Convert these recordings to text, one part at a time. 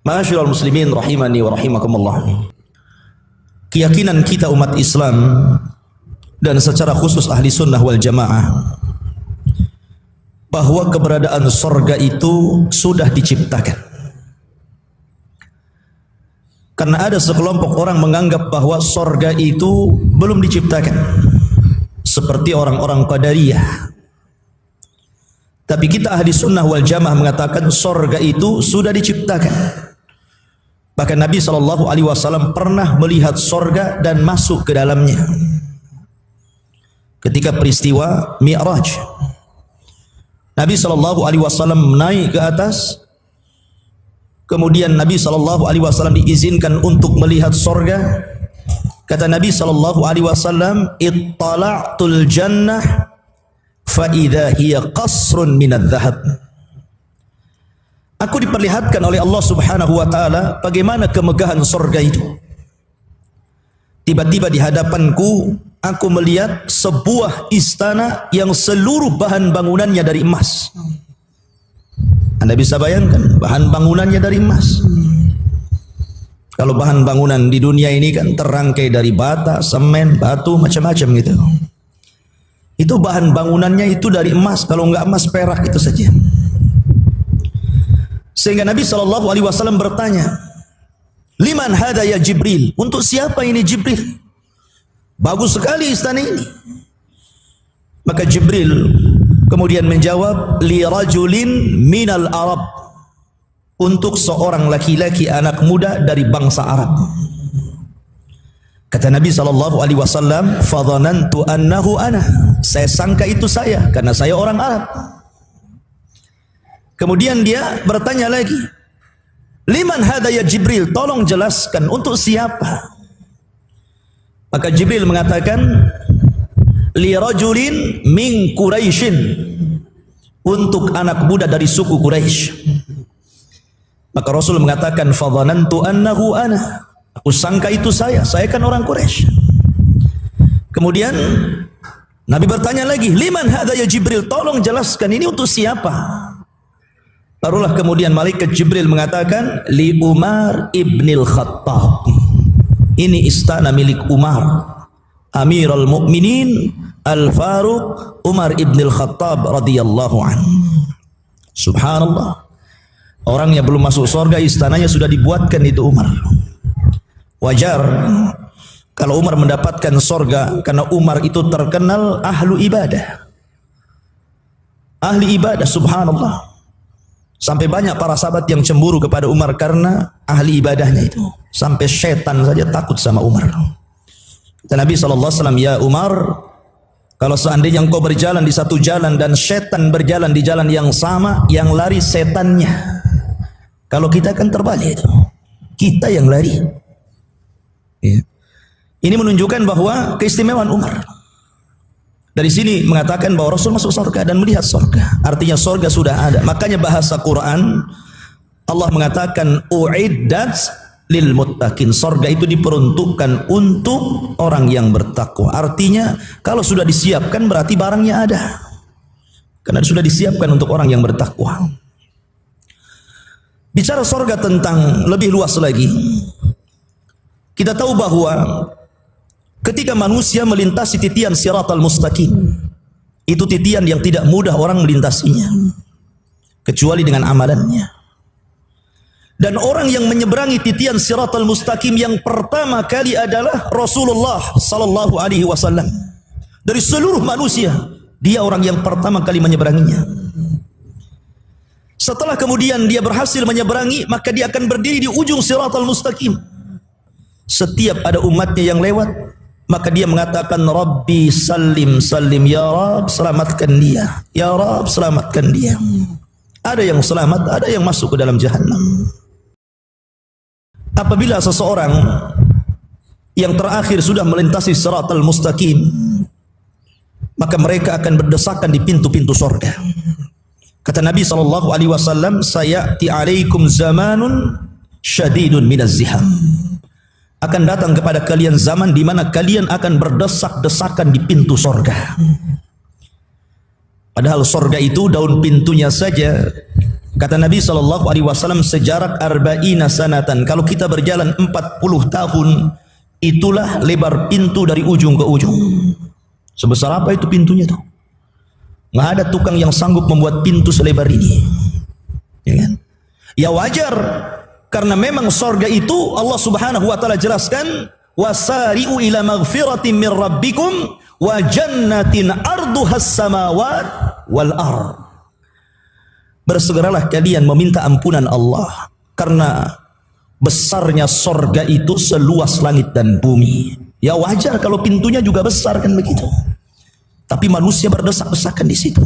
Ma'asyiral muslimin rahimani wa rahimakumullah. Keyakinan kita umat Islam dan secara khusus ahli sunnah wal jamaah bahwa keberadaan sorga itu sudah diciptakan. Karena ada sekelompok orang menganggap bahwa sorga itu belum diciptakan, seperti orang-orang Qadariyah. Tapi kita ahli sunnah wal jamaah mengatakan sorga itu sudah diciptakan. Bahkan Nabi SAW pernah melihat sorga dan masuk ke dalamnya ketika peristiwa Mi'raj. Nabi SAW naik ke atas, kemudian Nabi SAW diizinkan untuk melihat sorga. Kata Nabi SAW, "Ittala'tul jannah fa idza hiya qasrun minadz dzahab." Aku diperlihatkan oleh Allah Subhanahu wa taala bagaimana kemegahan sorga itu. Tiba-tiba di hadapanku aku melihat sebuah istana yang seluruh bahan bangunannya dari emas. Anda bisa bayangkan, bahan bangunannya dari emas. Kalau bahan bangunan di dunia ini kan terangkai dari bata, semen, batu, macam-macam gitu. Itu bahan bangunannya itu dari emas, kalau enggak emas perak itu saja. Sehingga Nabi SAW bertanya, "Liman hada ya Jibril?" Untuk siapa ini Jibril? Bagus sekali istana ini. Maka Jibril kemudian menjawab, "Li rajulin minal Arab." Untuk seorang laki-laki anak muda dari bangsa Arab. Kata Nabi SAW, "Fadhanantu annahu ana." Saya sangka itu saya, karena saya orang Arab. Kemudian dia bertanya lagi, "Liman hada ya Jibril?" Tolong jelaskan untuk siapa. Maka Jibril mengatakan, "Li rajulin min Quraisyin." Untuk anak muda dari suku Quraisy. Maka Rasul mengatakan, "Fadhanantu annahu ana." Aku sangka itu saya kan orang Quraisy. Kemudian Nabi bertanya lagi, "Liman hada ya Jibril?" Tolong jelaskan ini untuk siapa. Barulah kemudian malaikat Jibril mengatakan, "Li Umar ibnil Khattab." Ini istana milik Umar, Amirul Mukminin Al-Faruq Umar ibnil Khattab radhiyallahu anhu. Subhanallah. Orang yang belum masuk surga istananya sudah dibuatkan itu Umar. Wajar kalau Umar mendapatkan surga karena Umar itu terkenal ahlu ibadah. Ahli ibadah, subhanallah. Sampai banyak para sahabat yang cemburu kepada Umar karena ahli ibadahnya itu. Sampai setan saja takut sama Umar. Kata Nabi SAW, "Ya Umar, kalau seandainya engkau berjalan di satu jalan dan setan berjalan di jalan yang sama, yang lari setannya. Kalau kita kan terbalik itu. Kita yang lari." Ya. Ini menunjukkan bahwa keistimewaan Umar. Dari sini mengatakan bahwa Rasul masuk surga dan melihat surga. Artinya surga sudah ada. Makanya bahasa Quran Allah mengatakan uiddat lil muttaqin. Surga itu diperuntukkan untuk orang yang bertakwa. Artinya kalau sudah disiapkan berarti barangnya ada. Karena sudah disiapkan untuk orang yang bertakwa. Bicara surga tentang lebih luas lagi. Kita tahu bahwa ketika manusia melintasi titian siratal mustaqim, itu titian yang tidak mudah orang melintasinya, kecuali dengan amalannya. Dan orang yang menyeberangi titian siratal mustaqim yang pertama kali adalah Rasulullah sallallahu alaihi wasallam. Dari seluruh manusia, dia orang yang pertama kali menyeberanginya. Setelah kemudian dia berhasil menyeberangi, maka dia akan berdiri di ujung siratal mustaqim. Setiap ada umatnya yang lewat, maka dia mengatakan, "Rabbi salim salim, ya Rabb selamatkan dia, ya Rabb selamatkan dia." Ada yang selamat, ada yang masuk ke dalam jahannam. Apabila seseorang yang terakhir sudah melintasi siratal mustaqim, maka mereka akan berdesakan di pintu-pintu surga. Kata Nabi SAW, "Sayati alaikum zamanun syadidun minaz ziham." akan datang kepada kalian zaman di mana kalian akan berdesak-desakan di pintu sorga. Padahal sorga itu daun pintunya saja, kata Nabi SAW, sejarak arba'ina sanatan. Kalau kita berjalan 40 tahun, itulah lebar pintu dari ujung ke ujung. Sebesar apa itu pintunya tuh? Nggak ada tukang yang sanggup membuat pintu selebar ini. Ya kan? Ya wajar, karena memang sorga itu Allah Subhanahu wa taala jelaskan, wasari'u ila maghfiratin min rabbikum wa jannatin arduhas samawat wal ard. Bersegeralah kalian meminta ampunan Allah, karena besarnya sorga itu seluas langit dan bumi. Ya wajar kalau pintunya juga besar kan begitu. Tapi manusia berdesak-desakan di situ.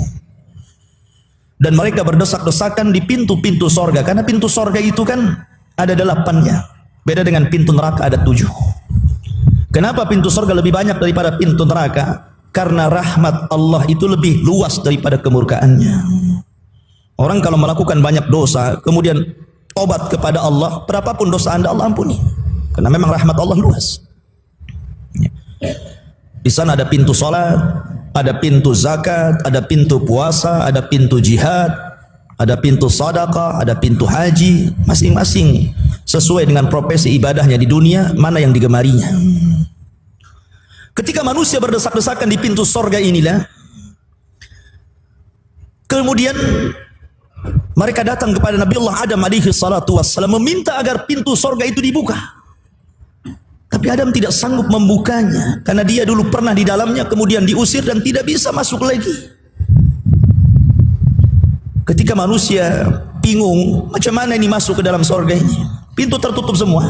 Dan mereka berdesak-desakan di pintu-pintu sorga, karena pintu sorga itu kan ada 8-nya. Beda dengan pintu neraka ada 7. Kenapa pintu sorga lebih banyak daripada pintu neraka? Karena rahmat Allah itu lebih luas daripada kemurkaannya. Orang kalau melakukan banyak dosa, kemudian tobat kepada Allah, berapapun dosa Anda, Allah ampuni. Karena memang rahmat Allah luas. Di sana ada pintu salat, ada pintu zakat, ada pintu puasa, ada pintu jihad, ada pintu sedekah, ada pintu haji, masing-masing sesuai dengan profesi ibadahnya di dunia, mana yang digemarinya. Ketika manusia berdesak-desakan di pintu sorga inilah, kemudian mereka datang kepada Nabi Allah Adam alaihi salatu wassalam, meminta agar pintu sorga itu dibuka. Tapi Adam tidak sanggup membukanya, karena dia dulu pernah di dalamnya, kemudian diusir dan tidak bisa masuk lagi. Ketika manusia bingung, macam mana ini masuk ke dalam sorga ini? Pintu tertutup semua.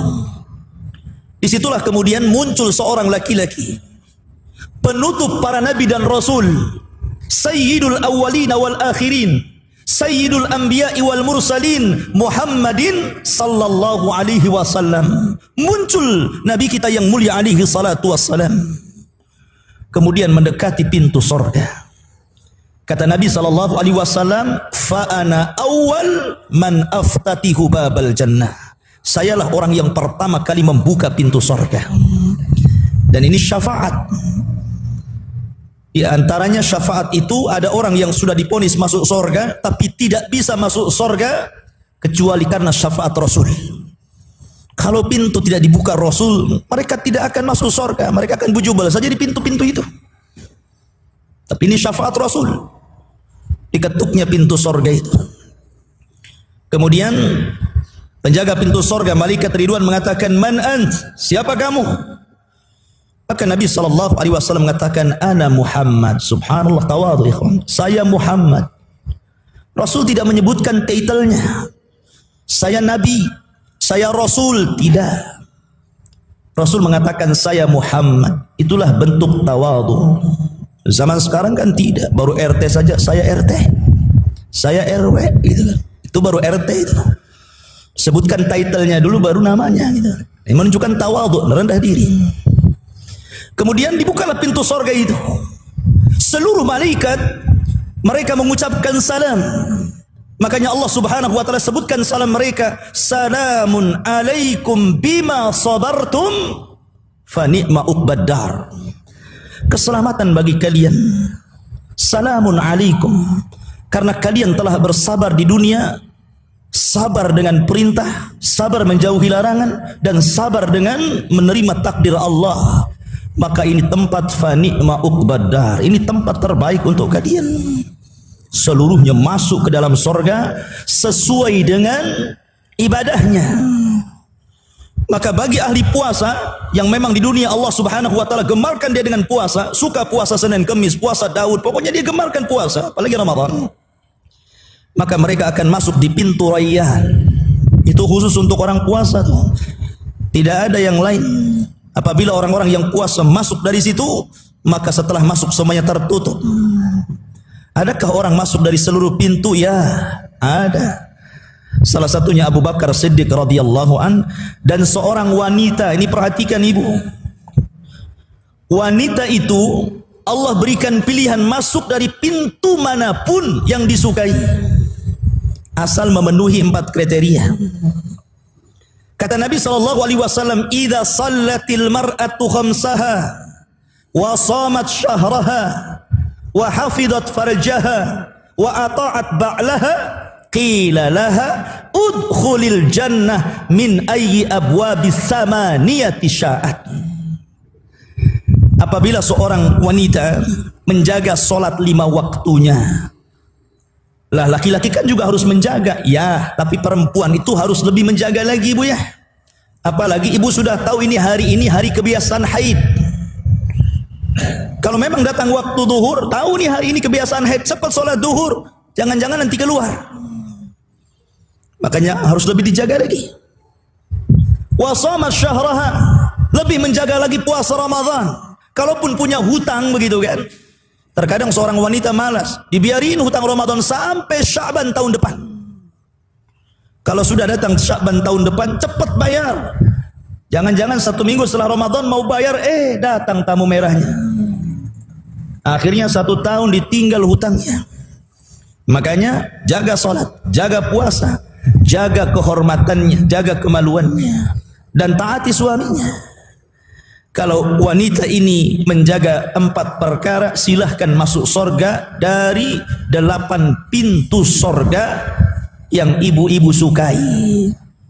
Disitulah kemudian muncul seorang laki-laki, penutup para nabi dan rasul, sayyidul awwalin wal akhirin, sayyidul anbiya'i wal mursalin, Muhammadin sallallahu alaihi wasallam. Muncul nabi kita yang mulia alaihi salatu wassalam, kemudian mendekati pintu sorga. Kata Nabi sallallahu alaihi wasallam, fa ana awwal man aftatihu babal jannah. Sayalah orang yang pertama kali membuka pintu sorga. Dan ini syafaat. Di antaranya syafaat itu ada orang yang sudah diponis masuk sorga, tapi tidak bisa masuk sorga kecuali karena syafaat Rasul. Kalau pintu tidak dibuka Rasul, mereka tidak akan masuk sorga. Mereka akan bujubal saja di pintu-pintu itu. Tapi ini syafaat Rasul. Diketuknya pintu sorga itu. Kemudian penjaga pintu sorga, malaikat Ridwan, mengatakan, man ant? Siapa kamu? Maka Nabi SAW mengatakan, ana Muhammad. Subhanallah, tawadhu ikhwan. Saya Muhammad. Rasul tidak menyebutkan titelnya. Saya Nabi, saya Rasul. Tidak. Rasul mengatakan, saya Muhammad. Itulah bentuk tawadhu. Zaman sekarang kan tidak. Baru RT saja, saya RT. Saya RW. Gitu. Itu baru RT itu. Sebutkan titelnya dulu, baru namanya. Gitu. Ini menunjukkan tawadhu, rendah diri. Kemudian dibukalah pintu sorga itu. Seluruh malaikat mereka mengucapkan salam. Makanya Allah Subhanahu wa taala sebutkan salam mereka, salamun alaikum bima sabartum fa ni'ma uqbad dar. Keselamatan bagi kalian. Salamun alaikum, karena kalian telah bersabar di dunia, sabar dengan perintah, sabar menjauhi larangan, dan sabar dengan menerima takdir Allah. Maka ini tempat fa ni'ma uqbad dar. Ini tempat terbaik untuk kalian. Seluruhnya masuk ke dalam sorga sesuai dengan ibadahnya. Maka bagi ahli puasa yang memang di dunia Allah Subhanahu wa taala gemarkan dia dengan puasa, suka puasa Senin, Kamis, puasa Daud, pokoknya dia gemarkan puasa, apalagi Ramadan. Maka mereka akan masuk di pintu Rayyan. Itu khusus untuk orang puasa tuh. Tidak ada yang lain. Apabila orang-orang yang puasa masuk dari situ, maka setelah masuk semuanya tertutup. Adakah orang masuk dari seluruh pintu? Ya, ada. Salah satunya Abu Bakar Siddiq radhiyallahu an, dan seorang wanita. Ini perhatikan ibu. Wanita itu Allah berikan pilihan masuk dari pintu manapun yang disukai, asal memenuhi 4 kriteria. Kata Nabi SAW, "Idza sallatil mar'atu khamsaha wa shamat syahraha wa hafizat farjaha wa ata'at ba'laha qila laha udkhulil jannah min ayyi abwabis samaniyati sya'at." Apabila seorang wanita menjaga solat 5 waktunya, lah laki-laki kan juga harus menjaga, ya, tapi perempuan itu harus lebih menjaga lagi, Bu ya. Apalagi ibu sudah tahu ini hari kebiasaan haid. Kalau memang datang waktu duhur, tahu nih hari ini kebiasaan haid, cepat sholat duhur, jangan-jangan nanti keluar. Makanya harus lebih dijaga lagi. Wa shamat syahraha, lebih menjaga lagi puasa Ramadan. Kalaupun punya hutang begitu kan, terkadang seorang wanita malas, dibiarin hutang Ramadan sampai Sya'ban tahun depan. Kalau sudah datang Sya'ban tahun depan, cepat bayar. Jangan-jangan 1 minggu setelah Ramadan mau bayar, datang tamu merahnya. Akhirnya 1 tahun ditinggal hutangnya. Makanya jaga sholat, jaga puasa, jaga kehormatannya, jaga kemaluannya, dan taati suaminya. Kalau wanita ini menjaga 4 perkara, silahkan masuk sorga dari 8 pintu sorga yang ibu-ibu sukai.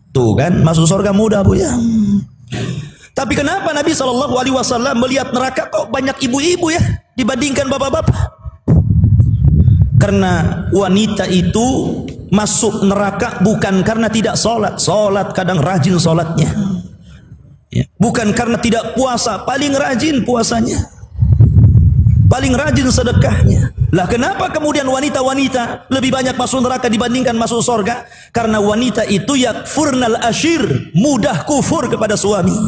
Tuh kan, masuk sorga mudah, Bu ya. Tapi kenapa Nabi SAW melihat neraka kok banyak ibu-ibu ya dibandingkan bapak-bapak? Karena wanita itu masuk neraka bukan karena tidak sholat. Sholat kadang rajin sholatnya. Ya. Bukan karena tidak puasa, paling rajin puasanya, paling rajin sedekahnya. Lah kenapa kemudian wanita-wanita lebih banyak masuk neraka dibandingkan masuk surga? Karena wanita itu yakfurnal ashir, mudah kufur kepada suami.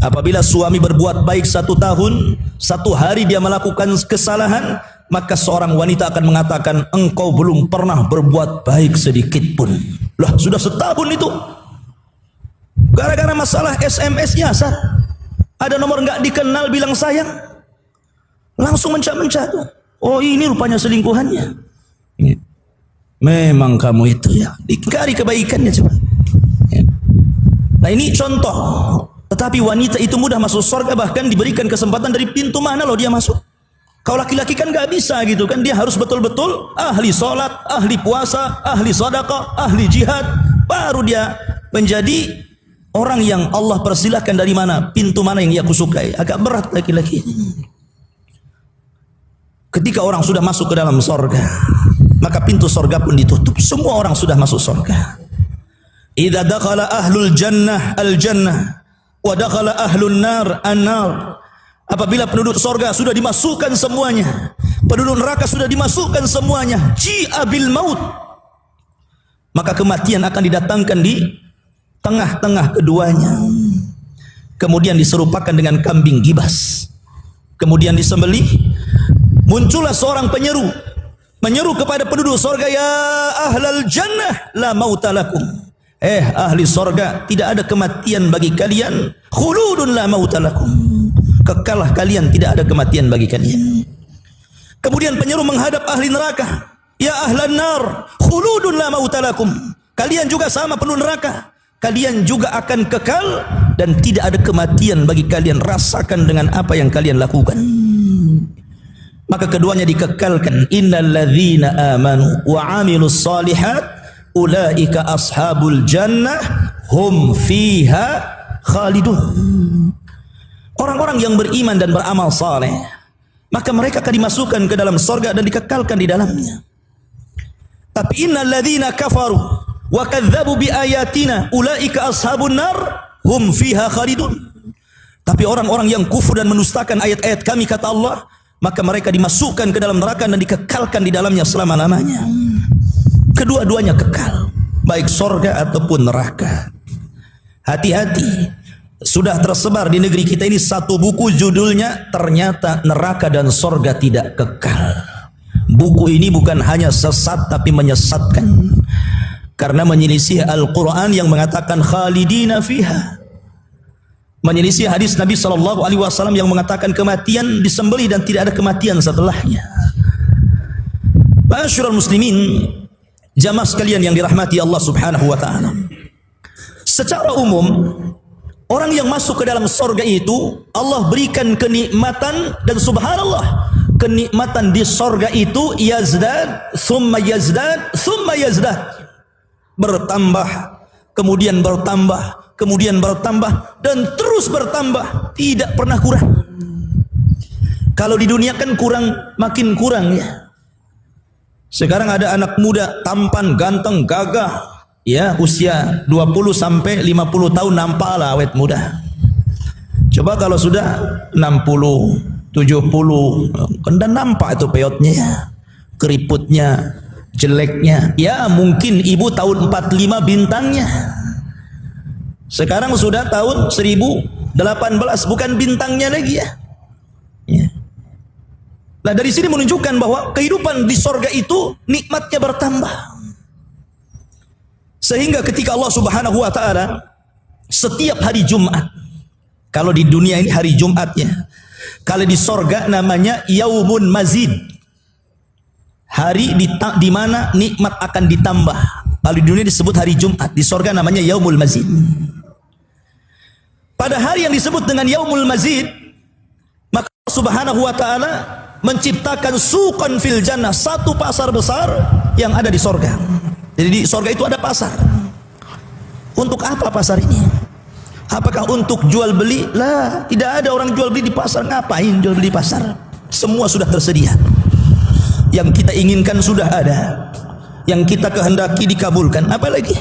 Apabila suami berbuat baik 1 tahun, 1 hari dia melakukan kesalahan, maka seorang wanita akan mengatakan, engkau belum pernah berbuat baik sedikit pun. Lah sudah setahun itu, gara-gara masalah SMS nyasar, ada nomor nggak dikenal bilang sayang, langsung mencak-mencak. Oh ini rupanya selingkuhannya. Memang kamu itu ya, ingkari kebaikannya coba. Nah ini contoh. Tetapi wanita itu mudah masuk surga, bahkan diberikan kesempatan dari pintu mana loh dia masuk. Kalau laki-laki kan nggak bisa gitu kan, dia harus betul-betul ahli sholat, ahli puasa, ahli sedekah, ahli jihad, baru dia menjadi orang yang Allah persilahkan dari mana, pintu mana yang ia kusukai. Agak berat laki-laki. Ketika orang sudah masuk ke dalam sorga, maka pintu sorga pun ditutup. Semua orang sudah masuk sorga. Idza dakhala ahlul jannah al-jannah wa dakhala ahlun nar an-nar. Apabila penduduk sorga sudah dimasukkan semuanya, penduduk neraka sudah dimasukkan semuanya, ji'a bil maut, maka kematian akan didatangkan di tengah-tengah keduanya. Kemudian diserupakan dengan kambing gibas, kemudian disembelih. Muncullah seorang penyeru, menyeru kepada penduduk sorga, ya ahlal jannah la mauta lakum. Ahli sorga, tidak ada kematian bagi kalian. Khuludun la mauta lakum, kekalah kalian, tidak ada kematian bagi kalian. Kemudian penyeru menghadap ahli neraka, ya ahlan nar khuludun la mauta lakum, kalian juga sama penduduk neraka, kalian juga akan kekal dan tidak ada kematian bagi kalian, rasakan dengan apa yang kalian lakukan. Maka keduanya dikekalkan, innal ladzina amanu wa amilus solihat ulaika ashabul jannah hum fiha khalidun. Orang-orang yang beriman dan beramal saleh, maka mereka akan dimasukkan ke dalam surga dan dikekalkan di dalamnya. Tapi innal ladzina kafaru wa kadzdzabu bi ayatina ulaika ashabun nar hum fiha khalidun. Tapi orang-orang yang kufur dan mendustakan ayat-ayat kami, kata Allah, maka mereka dimasukkan ke dalam neraka dan dikekalkan di dalamnya selama-lamanya. Kedua-duanya kekal, baik surga ataupun neraka. Hati-hati, sudah tersebar di negeri kita ini satu buku, judulnya ternyata neraka dan surga tidak kekal. Buku ini bukan hanya sesat tapi menyesatkan, karena menyelisih Al-Quran yang mengatakan khalidina fiha, menyelisih hadis Nabi SAW yang mengatakan kematian disembelih dan tidak ada kematian setelahnya. Ma'asyiral muslimin, jamaah sekalian yang dirahmati Allah Subhanahu wa taala, Secara umum, orang yang masuk ke dalam sorga itu Allah berikan kenikmatan, dan subhanallah, kenikmatan di sorga itu yazdad, thumma yazdad, thumma yazdad, bertambah, kemudian bertambah, kemudian bertambah, dan terus bertambah, tidak pernah kurang. Kalau di dunia kan kurang, makin kurang ya. Sekarang ada anak muda tampan, ganteng, gagah, ya, usia 20 sampai 50 tahun nampak lah awet muda. Coba kalau sudah 60, 70, kan dan nampak itu peotnya ya, keriputnya, jeleknya. Ya mungkin ibu tahun 45 bintangnya. Sekarang sudah tahun 1018, bukan bintangnya lagi ya. Ya. Nah dari sini menunjukkan bahwa kehidupan di sorga itu nikmatnya bertambah. Sehingga ketika Allah Subhanahu wa taala setiap hari Jumat, kalau di dunia ini hari Jumatnya, kalau di sorga namanya Yaumun Mazid, hari di mana nikmat akan ditambah. Kalau di dunia disebut hari Jumat, di sorga namanya Yaumul Mazid. Pada hari yang disebut dengan Yaumul Mazid, maka Allah Subhanahu wa taala menciptakan suqan fil jannah, satu pasar besar yang ada di sorga. Jadi di sorga itu ada pasar. Untuk apa pasar ini? Apakah untuk jual beli? Lah, tidak ada orang jual beli di pasar. Ngapain jual beli di pasar? Semua sudah tersedia. Yang kita inginkan sudah ada. Yang kita kehendaki dikabulkan. Apalagi?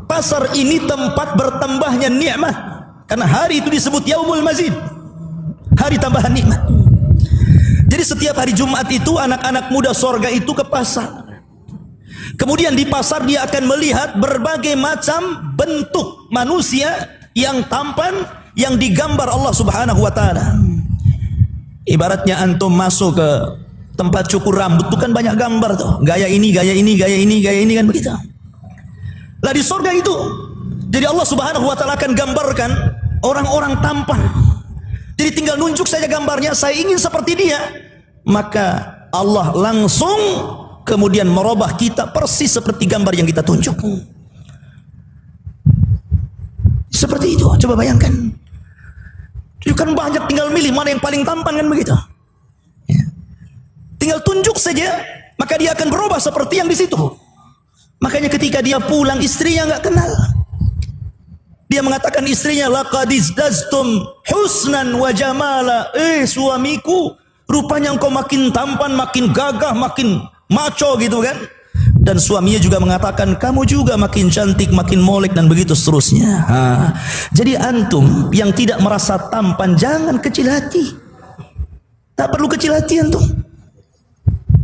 Pasar ini tempat bertambahnya nikmat. Karena hari itu disebut Yaumul Mazid, hari tambahan nikmat. Jadi setiap hari Jumat itu anak-anak muda sorga itu ke pasar. Kemudian di pasar dia akan melihat berbagai macam bentuk manusia yang tampan, yang digambar Allah Subhanahu wa taala. Ibaratnya antum masuk ke tempat cukur rambut itu kan banyak gambar tuh. Gaya ini, gaya ini, gaya ini, gaya ini, kan begitu. Lah di sorga itu, jadi Allah Subhanahu wa taala akan gambarkan orang-orang tampan. Jadi tinggal nunjuk saja gambarnya, saya ingin seperti dia. Maka Allah langsung kemudian merubah kita persis seperti gambar yang kita tunjuk. Seperti itu, coba bayangkan. Jadi kan banyak, tinggal milih mana yang paling tampan, kan begitu. Ya. Tinggal tunjuk saja, maka dia akan berubah seperti yang di situ. Makanya ketika dia pulang, istrinya nggak kenal. Dia mengatakan istrinya, laqad izdaztum husnan wa jamala. Suamiku, rupanya engkau makin tampan, makin gagah, makin maco gitu kan. Dan suaminya juga mengatakan, kamu juga makin cantik, makin molek, dan begitu seterusnya. Jadi antum yang tidak merasa tampan, jangan kecil hati. Tak perlu kecil hati antum.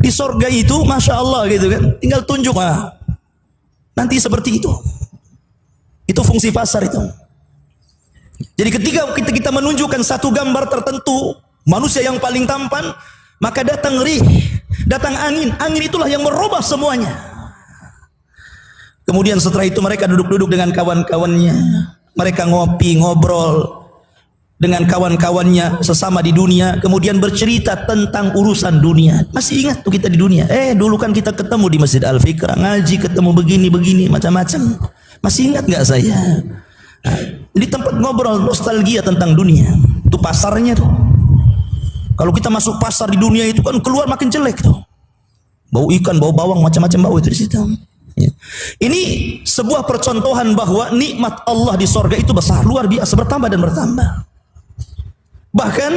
Di sorga itu Masya Allah gitu kan, tinggal tunjuk, nanti seperti itu. Itu fungsi pasar itu. Jadi ketika kita menunjukkan satu gambar tertentu, manusia yang paling tampan, maka datang rih, datang angin. Angin itulah yang merubah semuanya. Kemudian setelah itu mereka duduk-duduk dengan kawan-kawannya. Mereka ngopi, ngobrol dengan kawan-kawannya sesama di dunia. Kemudian bercerita tentang urusan dunia. Masih ingat tuh kita di dunia? Dulu kan kita ketemu di Masjid Al-Fikra, ngaji, ketemu begini-begini, macam-macam. Masih ingat nggak saya? Di tempat ngobrol, nostalgia tentang dunia. Itu pasarnya tuh. Kalau kita masuk pasar di dunia itu kan keluar makin jelek tuh. Bau ikan, bau bawang, macam-macam bau itu di situ. Ya. Ini sebuah percontohan bahwa nikmat Allah di sorga itu besar, luar biasa, bertambah dan bertambah. Bahkan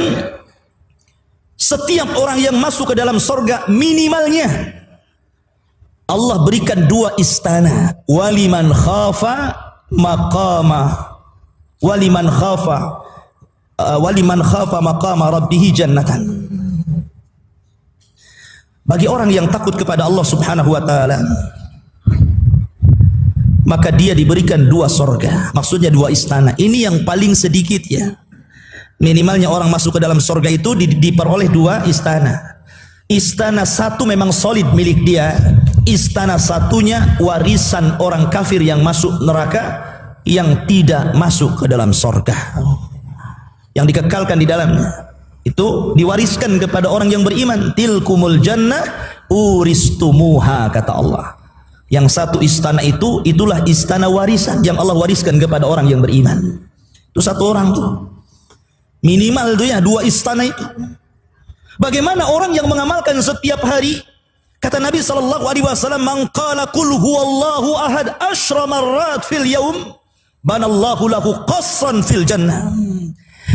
setiap orang yang masuk ke dalam sorga minimalnya Allah berikan 2 istana. Waliman khafa maqama, waliman khafa maqama rabbih jannatan. Bagi orang yang takut kepada Allah Subhanahu wa taala, maka dia diberikan 2 sorga, maksudnya 2 istana. Ini yang paling sedikit ya. Minimalnya orang masuk ke dalam sorga itu diperoleh 2 istana. Istana satu memang solid milik dia. Istana satunya warisan orang kafir yang masuk neraka, yang tidak masuk ke dalam sorga, yang dikekalkan di dalamnya. Itu diwariskan kepada orang yang beriman. Tilkumul jannah uristumuha, kata Allah. Yang satu istana itu, itulah istana warisan yang Allah wariskan kepada orang yang beriman. Itu satu orang tuh. Minimal tuh ya 2 istana itu. Bagaimana orang yang mengamalkan setiap hari? Kata Nabi SAW, "Man qala qul huwallahu ahad 10 marrat fil yaum, banallahu lahu qasran fil jannah."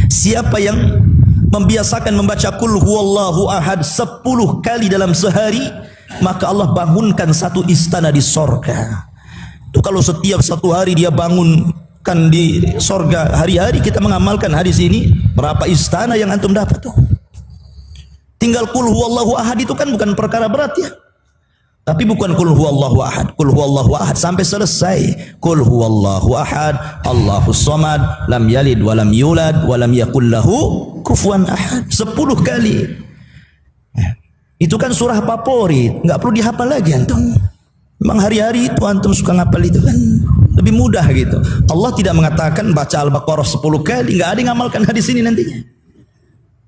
Siapa yang membiasakan membaca qul huwallahu ahad 10 kali dalam sehari, maka Allah bangunkan satu istana di sorga. Itu kalau setiap satu hari dia bangunkan di sorga, hari-hari kita mengamalkan hadis ini, berapa istana yang antum dapat tuh? Tinggal qul huwallahu ahad itu kan bukan perkara berat ya. Tapi bukan qul huwallahu ahad, qul huwallahu ahad sampai selesai. Qul huwallahu ahad, Allahus samad, lam yalid wa lam yulad wa lam yakul lahu kufuwan ahad. 10 kali. Itu kan surah favorit, enggak perlu dihafal lagi antum. Memang hari-hari itu antum suka ngapal itu kan. Lebih mudah gitu. Allah tidak mengatakan baca Al-Baqarah 10 kali, enggak ada yang ngamalkan hadis ini nantinya.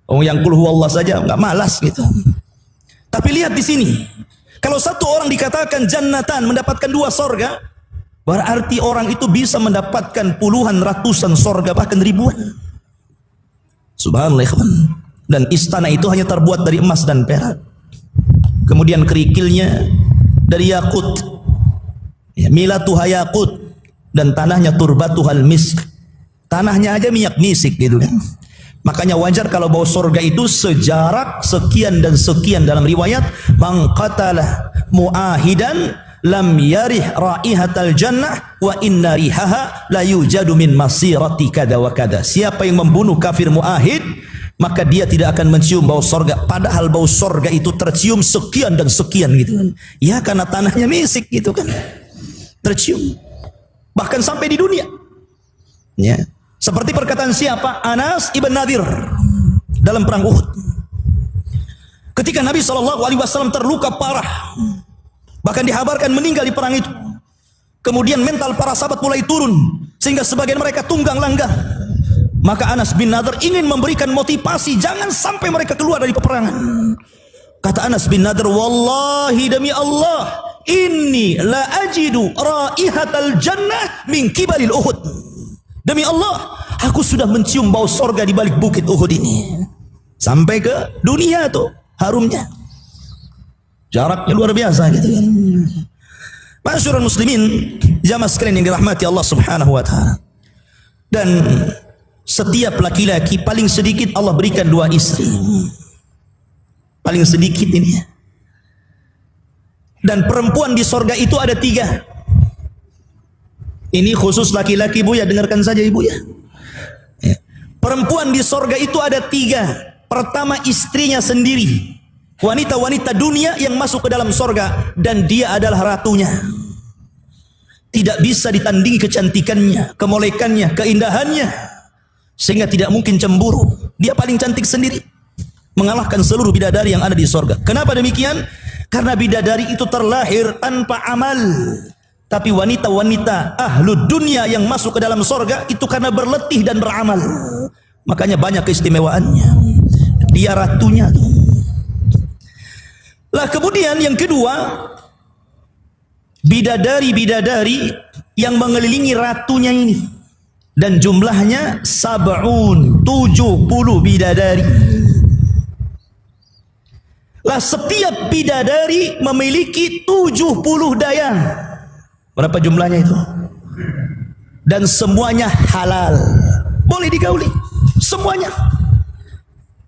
Oh, yang qul huwallah saja enggak malas gitu. Tapi lihat di sini. Kalau satu orang dikatakan jannatan, mendapatkan 2 sorga, berarti orang itu bisa mendapatkan puluhan, ratusan sorga, bahkan ribuan. Subhanallah. Dan istana itu hanya terbuat dari emas dan perak. Kemudian kerikilnya dari yakut. Ya, milatuha yakut. Dan tanahnya turbatuhal misk. Tanahnya aja minyak misik gitu kan. Makanya wajar kalau bau sorga itu sejarak sekian dan sekian. Dalam riwayat, man qatala muahidan lam yarih raihatal jannah wa inna rihaha la yujadu min masirati kada wa kada. Siapa yang membunuh kafir muahid, maka dia tidak akan mencium bau sorga. Padahal bau sorga itu tercium sekian dan sekian gitu kan. Ya karena tanahnya misik gitu kan. Tercium. Bahkan sampai di dunia. Ya. Seperti perkataan siapa? Anas ibn Nadir dalam perang Uhud. Ketika Nabi SAW terluka parah, bahkan dihabarkan meninggal di perang itu. Kemudian mental para sahabat mulai turun, sehingga sebagian mereka tunggang langgang. Maka Anas bin Nadir ingin memberikan motivasi, jangan sampai mereka keluar dari peperangan. Kata Anas bin Nadir, wallahi demi Allah, inni la ajidu raihatal jannah min kibalil Uhud. Demi Allah, aku sudah mencium bau sorga di balik bukit Uhud ini. Sampai ke dunia tuh harumnya. Jaraknya luar biasa gitu kan. Masyurul muslimin, jamaah sekalian yang dirahmati Allah Subhanahu wa taala. Dan setiap laki-laki paling sedikit Allah berikan 2 istri. Paling sedikit ini. Dan perempuan di sorga itu ada 3. Ini khusus laki-laki Bu ya, dengarkan saja Ibu ya. Perempuan di sorga itu ada 3. Pertama istrinya sendiri. Wanita-wanita dunia yang masuk ke dalam sorga. Dan dia adalah ratunya. Tidak bisa ditandingi kecantikannya, kemolekannya, keindahannya. Sehingga tidak mungkin cemburu. Dia paling cantik sendiri. Mengalahkan seluruh bidadari yang ada di sorga. Kenapa demikian? Karena bidadari itu terlahir tanpa amal. Tapi wanita-wanita ahlu dunia yang masuk ke dalam sorga itu karena berletih dan beramal. Makanya banyak keistimewaannya. Dia ratunya. Lah kemudian yang kedua, bidadari-bidadari yang mengelilingi ratunya ini. Dan jumlahnya 70 bidadari. Lah setiap bidadari memiliki 70 dayang. Berapa jumlahnya itu? Dan semuanya halal. Boleh digauli. Semuanya.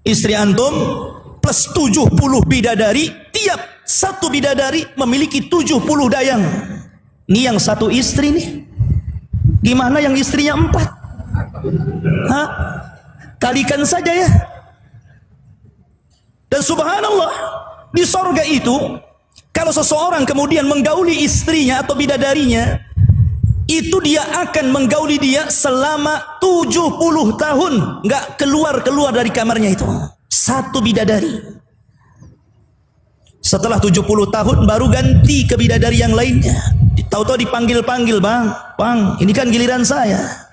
Istri antum plus 70 bidadari. Tiap satu bidadari memiliki 70 dayang. Ini yang satu istri nih. Gimana yang istrinya 4? Hah? Kalikan saja ya. Dan subhanallah, di sorga itu, kalau seseorang kemudian menggauli istrinya atau bidadarinya, itu dia akan menggauli dia selama 70 tahun. Nggak keluar dari kamarnya itu. Satu bidadari. Setelah 70 tahun baru ganti ke bidadari yang lainnya. Tahu-tahu dipanggil-panggil, bang, ini kan giliran saya.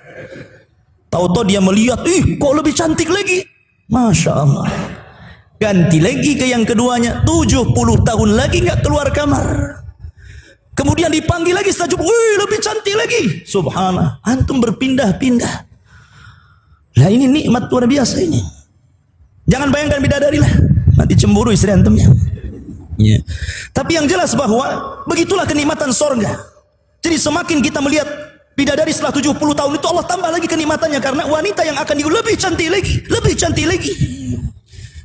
Tahu-tahu dia melihat, kok lebih cantik lagi. Masya Allah. Ganti lagi ke yang keduanya, 70 tahun lagi nggak keluar kamar. Kemudian dipanggil lagi setelah jumpa, wih lebih cantik lagi. Subhanallah, antum berpindah-pindah. Lah ini nikmat luar biasa ini. Jangan bayangkan bidadari lah, nanti cemburu istri antum ya. Ya. Tapi yang jelas bahwa begitulah kenikmatan sorga. Jadi semakin kita melihat bidadari setelah 70 tahun itu, Allah tambah lagi kenikmatannya karena wanita yang akan lebih cantik lagi, lebih cantik lagi.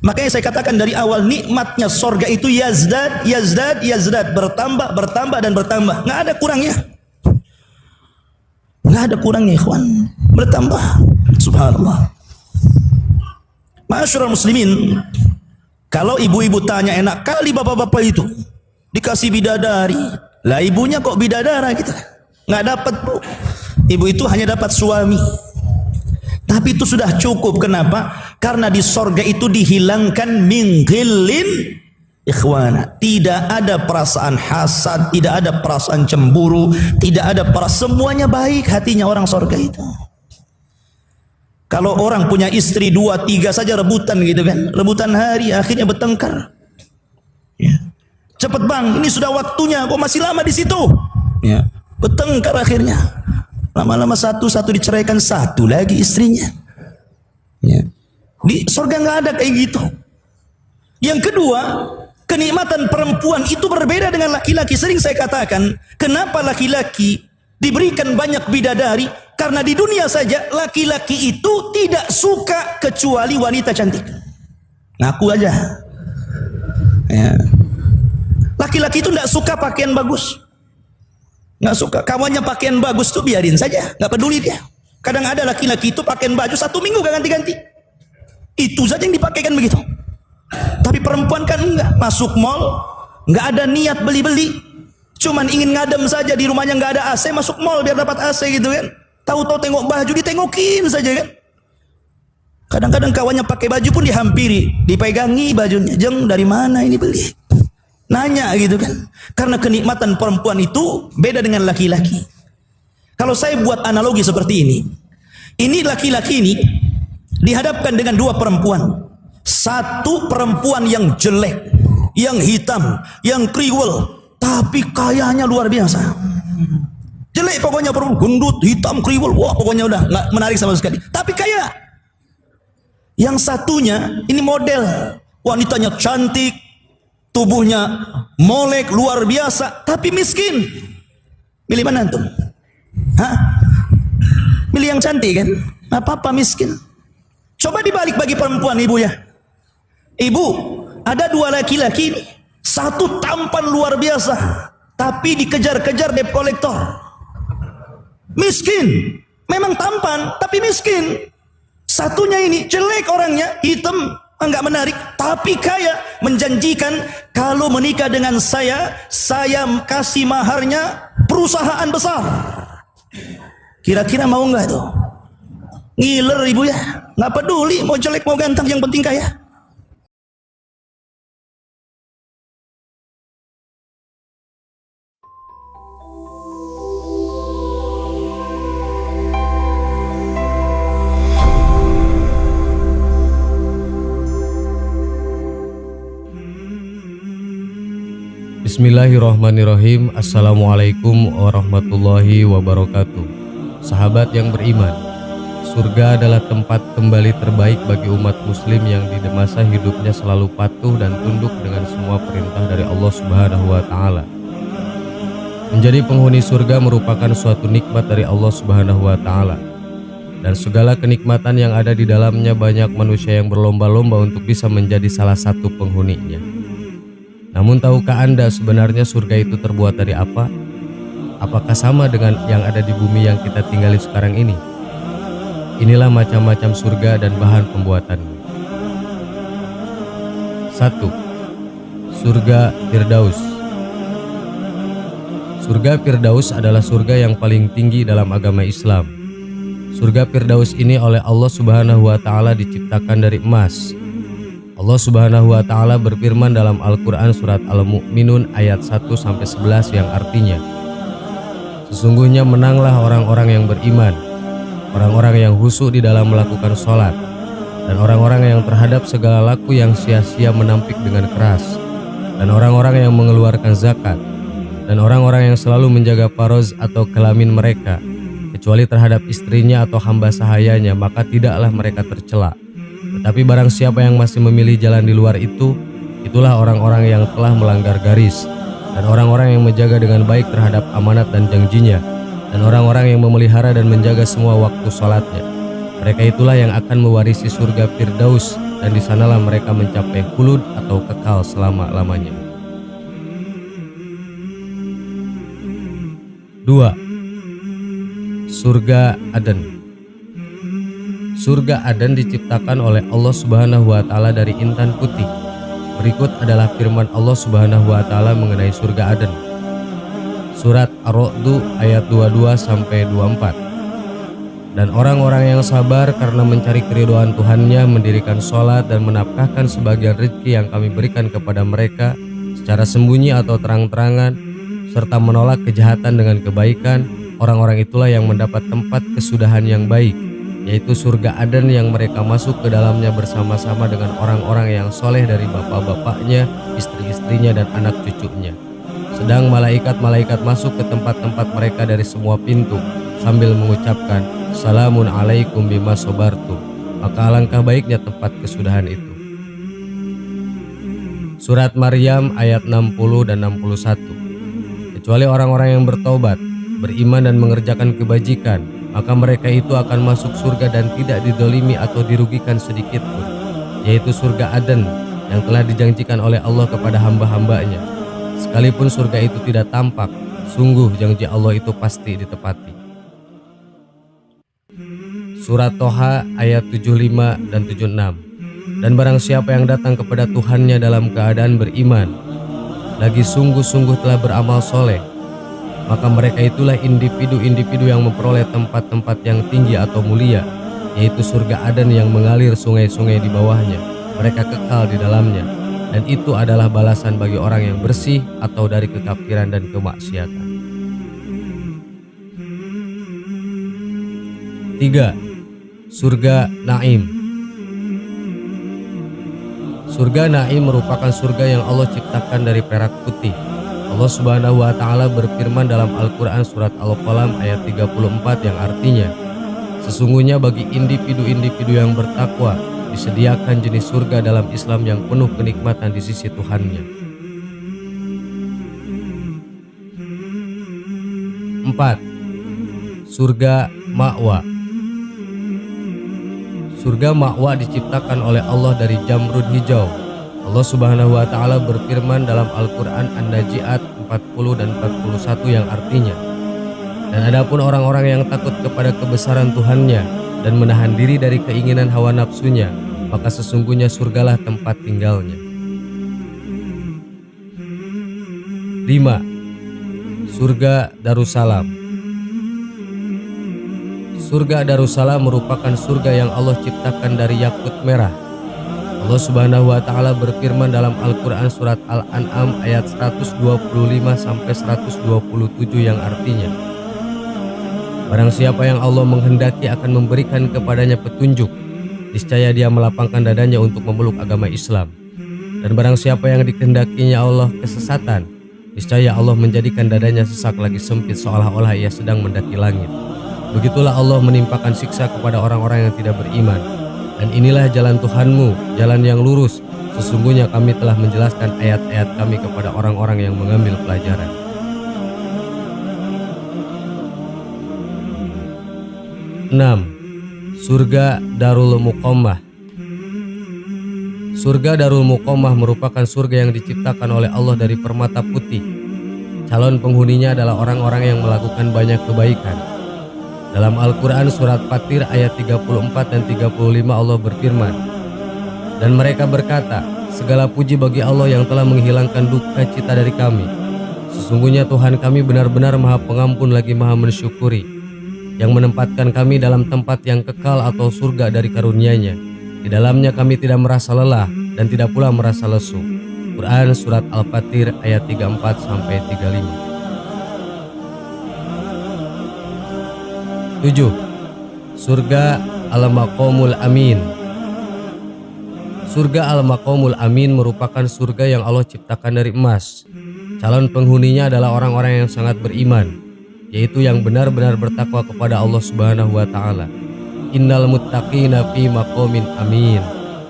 Makanya saya katakan dari awal, nikmatnya sorga itu yazdad, yazdad, yazdad, bertambah, bertambah dan bertambah. Nggak ada kurangnya. Nggak ada kurangnya, ikhwan. Bertambah. Subhanallah. Ma'asyiral muslimin, kalau ibu-ibu tanya, enak kali bapak-bapak itu dikasih bidadari. Lah ibunya kok bidadara gitu. Nggak dapat, Bu. Ibu itu hanya dapat suami. Tapi itu sudah cukup. Kenapa? Karena di sorga itu dihilangkan min ghillin ikhwana. Tidak ada perasaan hasad, tidak ada perasaan cemburu, tidak ada semuanya baik hatinya orang sorga itu. Kalau orang punya istri 2, 3 saja rebutan gitu kan, rebutan hari, akhirnya bertengkar. Ya. Cepet bang, ini sudah waktunya, kok masih lama di situ? Ya. Bertengkar akhirnya. Lama-lama satu diceraikan, satu lagi istrinya. Ya. Di surga nggak ada kayak gitu. Yang kedua, kenikmatan perempuan itu berbeda dengan laki-laki. Sering saya katakan, kenapa laki-laki diberikan banyak bidadari? Karena di dunia saja laki-laki itu tidak suka kecuali wanita cantik. Ngaku aja. Ya. Laki-laki itu tidak suka pakaian bagus. Nggak suka, kawannya pakaian bagus tuh biarin saja, nggak peduli dia. Kadang ada laki-laki itu pakaian baju 1 minggu gak ganti-ganti, itu saja yang dipakaikan begitu. Tapi perempuan kan enggak, masuk mall nggak ada niat beli-beli, cuman ingin ngadem saja, di rumahnya nggak ada AC, masuk mall biar dapat AC gitu kan. Tahu-tahu tengok baju ditengokin saja kan. Kadang-kadang kawannya pakai baju pun dihampiri, dipegangi bajunya, jeng dari mana ini beli? Nanya gitu kan. Karena kenikmatan perempuan itu beda dengan laki-laki. Kalau saya buat analogi seperti ini laki-laki ini dihadapkan dengan 2 perempuan. Satu perempuan yang jelek, yang hitam, yang kriwel, tapi kayanya luar biasa. Jelek pokoknya, perempuan gendut, hitam, kriwel, wah pokoknya udah nggak menarik sama sekali. Tapi kaya. Yang satunya ini model, wanitanya cantik, tubuhnya molek luar biasa, tapi miskin. Milih mana antum? Hah? Milih yang cantik kan? Apa-apa miskin. Coba dibalik bagi perempuan ibu ya. Ibu, ada 2 laki-laki, satu tampan luar biasa, tapi dikejar-kejar debt collector. Miskin. Memang tampan, tapi miskin. Satunya ini jelek orangnya, hitam, enggak menarik, tapi kaya, menjanjikan kalau menikah dengan saya kasih maharnya perusahaan besar. Kira-kira mau enggak itu? Ngiler ibu ya, nggak peduli mau jelek mau ganteng, yang penting kaya. Bismillahirrahmanirrahim. Assalamualaikum warahmatullahi wabarakatuh. Sahabat yang beriman, surga adalah tempat kembali terbaik bagi umat muslim yang di masa hidupnya selalu patuh dan tunduk dengan semua perintah dari Allah Subhanahu wa taala. Menjadi penghuni surga merupakan suatu nikmat dari Allah Subhanahu wa taala. Dan segala kenikmatan yang ada di dalamnya, banyak manusia yang berlomba-lomba untuk bisa menjadi salah satu penghuninya. Namun tahukah Anda sebenarnya surga itu terbuat dari apa? Apakah sama dengan yang ada di bumi yang kita tinggali sekarang ini? Inilah macam-macam surga dan bahan pembuatannya. 1. Surga Firdaus. Surga Firdaus adalah surga yang paling tinggi dalam agama Islam. Surga Firdaus ini oleh Allah Subhanahu wa taala diciptakan dari emas. Allah Subhanahu wa taala berfirman dalam Al-Qur'an surat Al-Mu'minun ayat 1-11 yang artinya, sesungguhnya menanglah orang-orang yang beriman, orang-orang yang khusyuk di dalam melakukan sholat, dan orang-orang yang terhadap segala laku yang sia-sia menampik dengan keras, dan orang-orang yang mengeluarkan zakat, Dan orang-orang yang selalu menjaga faroz atau kelamin mereka, kecuali terhadap istrinya atau hamba sahayanya, maka tidaklah mereka tercela. Tetapi barang siapa yang masih memilih jalan di luar itu, itulah orang-orang yang telah melanggar garis, dan orang-orang yang menjaga dengan baik terhadap amanat dan janjinya, dan orang-orang yang memelihara dan menjaga semua waktu sholatnya. Mereka itulah yang akan mewarisi surga Firdaus, dan di sanalah mereka mencapai khulud atau kekal selama-lamanya. 2. Surga Aden. Surga Aden diciptakan oleh Allah Subhanahu wa taala dari intan putih. Berikut adalah firman Allah Subhanahu wa taala mengenai surga Aden. Surat Ar-Ra'd ayat 22 sampai 24. Dan orang-orang yang sabar karena mencari keridhaan Tuhannya, mendirikan sholat dan menafkahkan sebagian rezeki yang kami berikan kepada mereka secara sembunyi atau terang-terangan, serta menolak kejahatan dengan kebaikan, orang-orang itulah yang mendapat tempat kesudahan yang baik, yaitu surga Aden yang mereka masuk ke dalamnya bersama-sama dengan orang-orang yang soleh dari bapak-bapaknya, istri-istrinya, dan anak cucunya. Sedang malaikat-malaikat masuk ke tempat-tempat mereka dari semua pintu sambil mengucapkan, "Salamun alaikum bima sobartum." Maka alangkah baiknya tempat kesudahan itu. Surat Maryam ayat 60 dan 61. Kecuali orang-orang yang bertaubat, beriman dan mengerjakan kebajikan, maka mereka itu akan masuk surga dan tidak didolimi atau dirugikan sedikit pun, yaitu surga Aden yang telah dijanjikan oleh Allah kepada hamba-hambanya. Sekalipun surga itu tidak tampak, sungguh janji Allah itu pasti ditepati. Surat Toha ayat 75 dan 76. Dan barang siapa yang datang kepada Tuhannya dalam keadaan beriman, lagi sungguh-sungguh telah beramal soleh, maka mereka itulah individu-individu yang memperoleh tempat-tempat yang tinggi atau mulia, yaitu surga Aden yang mengalir sungai-sungai di bawahnya. Mereka kekal di dalamnya, dan itu adalah balasan bagi orang yang bersih atau dari kekafiran dan kemaksiatan. 3. Surga Naim. Surga Naim merupakan surga yang Allah ciptakan dari perak putih. Allah Subhanahu wa taala berfirman dalam Al-Qur'an surat Al-Qalam ayat 34 yang artinya, sesungguhnya bagi individu-individu yang bertakwa disediakan jenis surga dalam Islam yang penuh kenikmatan di sisi Tuhannya. 4. Surga Ma'wa. Surga Ma'wa diciptakan oleh Allah dari jamrud hijau. Allah Subhanahu wa taala berfirman dalam Al-Qur'an An-Naji'at 40 dan 41 yang artinya, dan adapun orang-orang yang takut kepada kebesaran Tuhannya dan menahan diri dari keinginan hawa nafsunya, maka sesungguhnya surgalah tempat tinggalnya. 5. Surga Darussalam. Surga Darussalam merupakan surga yang Allah ciptakan dari yakut merah. Allah Subhanahu wa taala berfirman dalam Al-Qur'an surat Al-An'am ayat 125 sampai 127 yang artinya, barang siapa yang Allah menghendaki akan memberikan kepadanya petunjuk, niscaya dia melapangkan dadanya untuk memeluk agama Islam. Dan barang siapa yang dikehendakinya Allah kesesatan, niscaya Allah menjadikan dadanya sesak lagi sempit seolah-olah ia sedang mendaki langit. Begitulah Allah menimpakan siksa kepada orang-orang yang tidak beriman. Dan inilah jalan Tuhanmu, jalan yang lurus. Sesungguhnya kami telah menjelaskan ayat-ayat kami kepada orang-orang yang mengambil pelajaran. 6. Surga Darul Muqammah. Surga Darul Muqammah merupakan surga yang diciptakan oleh Allah dari permata putih. Calon penghuninya adalah orang-orang yang melakukan banyak kebaikan. Dalam Al-Quran surat Fatir ayat 34 dan 35 Allah berfirman, dan mereka berkata, segala puji bagi Allah yang telah menghilangkan duka cita dari kami. Sesungguhnya Tuhan kami benar-benar maha pengampun lagi maha mensyukuri, yang menempatkan kami dalam tempat yang kekal atau surga dari karunia-Nya. Di dalamnya kami tidak merasa lelah dan tidak pula merasa lesu. Quran surat Al-Fatir ayat 34 sampai 35. 7. Surga Al-Maqamul Amin. Surga Al-Maqamul Amin merupakan surga yang Allah ciptakan dari emas. Calon penghuninya adalah orang-orang yang sangat beriman, yaitu yang benar-benar bertakwa kepada Allah Subhanahu wa taala. Innal muttaqina fi maqamin amin.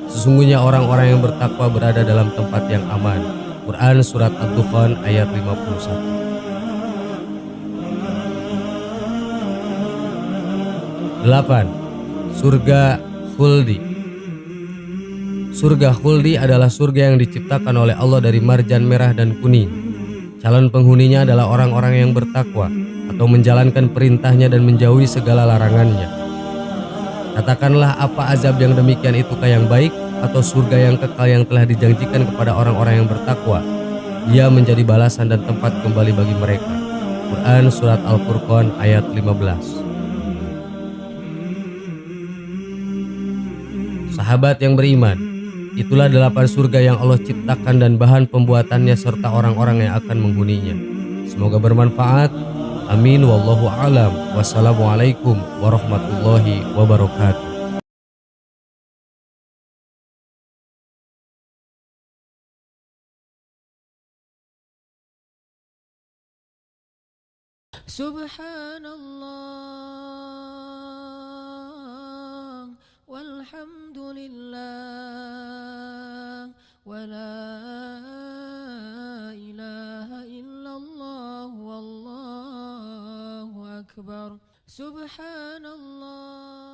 Sesungguhnya orang-orang yang bertakwa berada dalam tempat yang aman. Quran surat Ad-Dukhan ayat 51. 8. Surga Khuldi. Surga Khuldi adalah surga yang diciptakan oleh Allah dari marjan merah dan kuning. Calon penghuninya adalah orang-orang yang bertakwa atau menjalankan perintahnya dan menjauhi segala larangannya. Katakanlah, apa azab yang demikian itukah yang baik atau surga yang kekal yang telah dijanjikan kepada orang-orang yang bertakwa? Dia menjadi balasan dan tempat kembali bagi mereka. Quran surat Al-Furqan ayat 15. Sahabat yang beriman, itulah 8 surga yang Allah ciptakan dan bahan pembuatannya serta orang-orang yang akan menghuninya. Semoga bermanfaat. Amin. Wallahu a'lam. Wassalamualaikum warahmatullahi wabarakatuh. Subhanallah walhamdulillah wala ilaha illallah wallahu akbar. Subhanallah